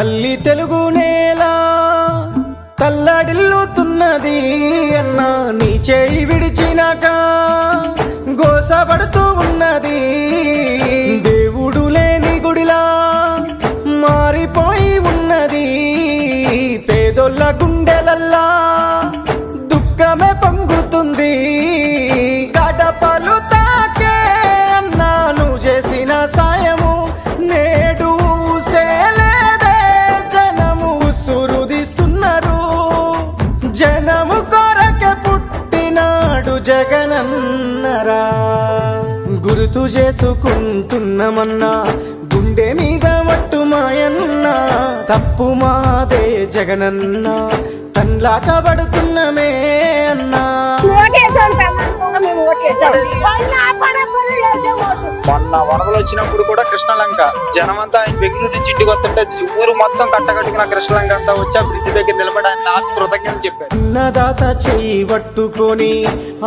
తల్లి తెలుగు నేల తల్లడిల్లుతున్నది అన్నా, నీ చేయి విడిచినాక గోసపడుతూ ఉన్నది. దేవుడు లేని గుడిలా మారిపోయి ఉన్నది. పేదోళ్ళ గుండెలల్లా దుఃఖమే పొంగుతుంది. గడపలు తాకే అన్నా నువ్వు చేసిన సాయము నేడు సేలేదే. జనము సురుదిస్తున్నారు, జనము కొరకే పుట్టినాడు జగనన్నరా. గుర్తు చేసుకుంటున్నామన్నా గుండె మీద మట్టు మాయన్నా, తప్పు మాదే జగనన్న, తన్లాట పడుతున్నమే అన్నా. మొన్న వరదలు వచ్చినప్పుడు కూడా కృష్ణలంక జనమంతా ఆయన బెంగళూరు నుంచి ఇంటికి వస్తుంటే ఊరు మొత్తం కట్టకట్టుకున్న కృష్ణలంక అంతా వచ్చి ఆ బ్రిడ్జ్ దగ్గర నిలబడి ఆయన నాకు కృతజ్ఞతలు చెప్పారు. అన్నదాత చెయ్యి పట్టుకొని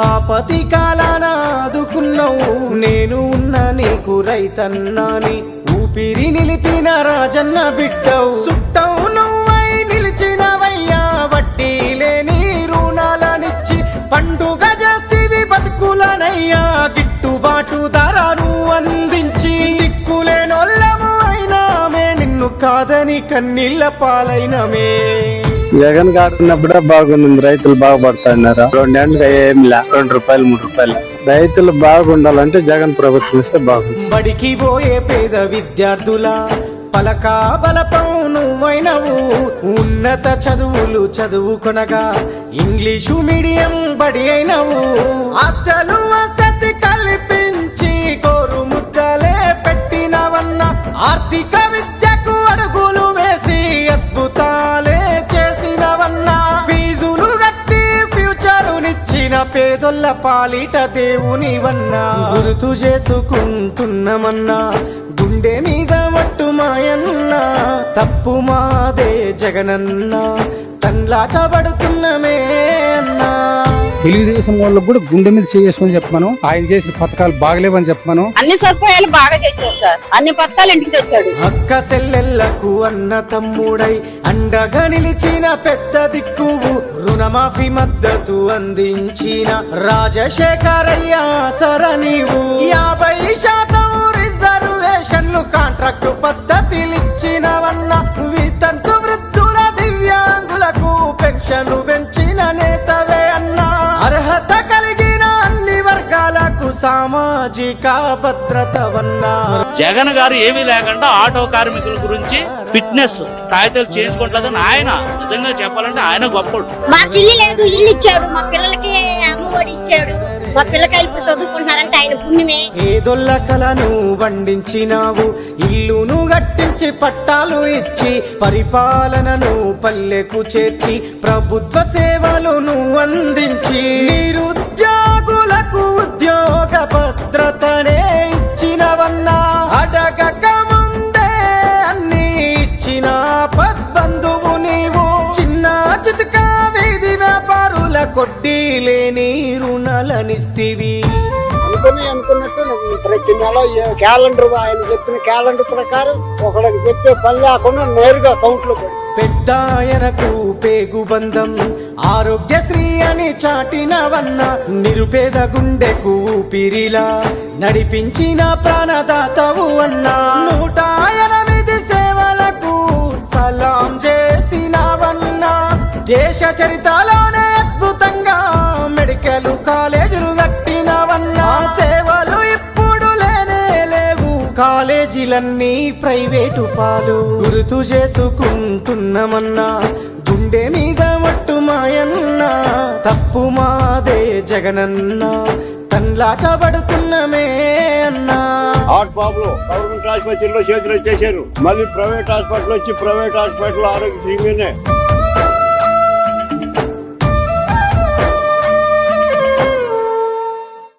ఆపతి కాలాన ఆదుకున్నావు. నేను ఉన్న నీకు రైతన్నాని ఊపిరి నిలిపిన రాజన్న బిడ్డవు. సుట్టవు నువ్వై నిలిచినవయ్యా, వడ్డీ లేని రుణాలనిచ్చి పండుగ చేస్తీవి బతుకులనయ్యా. గిట్టుబాటు ధరను అందించి దిక్కులేనోళ్ళము అయినామే, నిన్ను కాదని కన్నీళ్ళ పాలైనమే. జగన్ గాడున్నప్పుడే బాగుంది, రైతులు బాగుపడుతున్నారు. 2 ఏళ్ళుగా ఏం లే, 2 రూపాయలు 3 రూపాయలు. రైతులు బాగుండాలంటే జగన్ ప్రభుత్వం ఇస్తే బాగుంది. బడికి పోయే పేద విద్యార్థుల పలక బలపం నువ్వైనవు. ఉన్నత చదువులు చదువుకొనగా ఇంగ్లీషు మీడియం బడి అయినవు. హాస్టలు వసతి కల్పించి కోరు ముద్దలే పెట్టినవన్న, ఆర్థిక విద్యకు అడుగులు వేసి అద్భుతాలే చేసినవన్నా. ఫీజులు గట్టి ఫ్యూచరునిచ్చిన పేదొల్ల పాలిట దేవునివన్నా. గుర్తు చేసుకుంటున్నామన్నా గుండె మీద మట్టు మాయన్నా, తప్పు మాదే జగనన్న, తన్లాట పడుతున్నమే అన్నా. తెలుగుదేశం వాళ్ళకు కూడా గుండె మీద చేసుకొని చెప్పమను, ఆయన చేసిన పథకాలు బాగలేవని చెప్పమను. అన్ని సదుపాయాలు బాగా చేశారు సార్, అన్ని పథకాలు ఇంటికి తెచ్చాడు. అక్క చెల్లెళ్లకు అన్న తమ్ముడై అండగా నిలిచిన పెద్ద దిక్కువు. రుణమాఫీ మద్దతు అందించిన రాజశేఖరయ్య సర నీవు. 50% రిజర్వేషన్లు కాంట్రాక్టు పద్ధతిలిచ్చినవన్న, వితంతు వృద్ధుల దివ్యాంగులకు పెన్షన్లు పెంచిన నేతవే అన్నా. అర్హత కలిగిన అన్ని వర్గాలకు సామాజిక భద్రత వన్నా. జగన్ గారు ఏమీ లేకుండా ఆటో కార్మికుల గురించి ఫిట్నెస్ కాగితాలు చేయించుకుంటుందని ఆయన నిజంగా చెప్పాలంటే ఆయన గొప్పడు. మాకు ఇల్లు లేదు, ఇల్లు ఇచ్చాడు, మా పిల్లలకి అమ్మఒడి ఇచ్చాడు, మా పిల్లకాయలు ఇప్పుడు చదువుకుంటున్నారంటే ఆయన పుణ్యమే. ఏదొల్ల కలను వండించినావు, ఇల్లును గట్టించి పట్టాలు ఇచ్చి పరిపాలనను పల్లెకు చేర్చి ప్రభుత్వ సేవలను అందించి నిరుద్యోగులకు ఉద్యోగ భద్రతనే ఇచ్చినవన్నా. అడగక ముందే అన్ని ఇచ్చిన పద్బంధువు నీవు. చిన్న చితక వీధి వ్యాపారుల కొడ్డీ లేని రుణాలనిస్తివి. అనుకున్నట్టు ప్రతి నెల క్యాలెండర్, ఆయన చెప్పిన క్యాలెండర్ ప్రకారం ఒకళ్ళకి చెప్పే పని లేకుండా నేరుగా అకౌంట్ లో పెద్ద ఆయనకు పేగు బంధం ఆరోగ్యశ్రీ అని చాటినవన్న, నిరుపేద గుండెకు ఊపిరిలా నడిపించిన ప్రాణదాతవు అన్నా. 108 సేవలకు సలాం చేసినవన్నా. దేశ చరిత్రలోనే అద్భుతంగా మెడికల్ కాలేజీలు కట్టినవన్నా. సేవలు ఇప్పుడు లేనే లేవు, కాలేజీలన్నీ ప్రైవేటు పాలు. గుర్తు చేసుకుంటున్నామన్నా గుండె మీద మట్టు మాయన్నా, తప్పు మాదే జగనన్న, తన్లాట పడుతున్నమే అన్నా. హార్ట్ బాబులు గవర్నమెంట్ ఆసుపత్రిలో చేతులు చేశారు, మళ్ళీ ప్రైవేట్ హాస్పిటల్ వచ్చి ప్రైవేట్ హాస్పిటల్ ఆరోగ్యశ్రీ మీదనే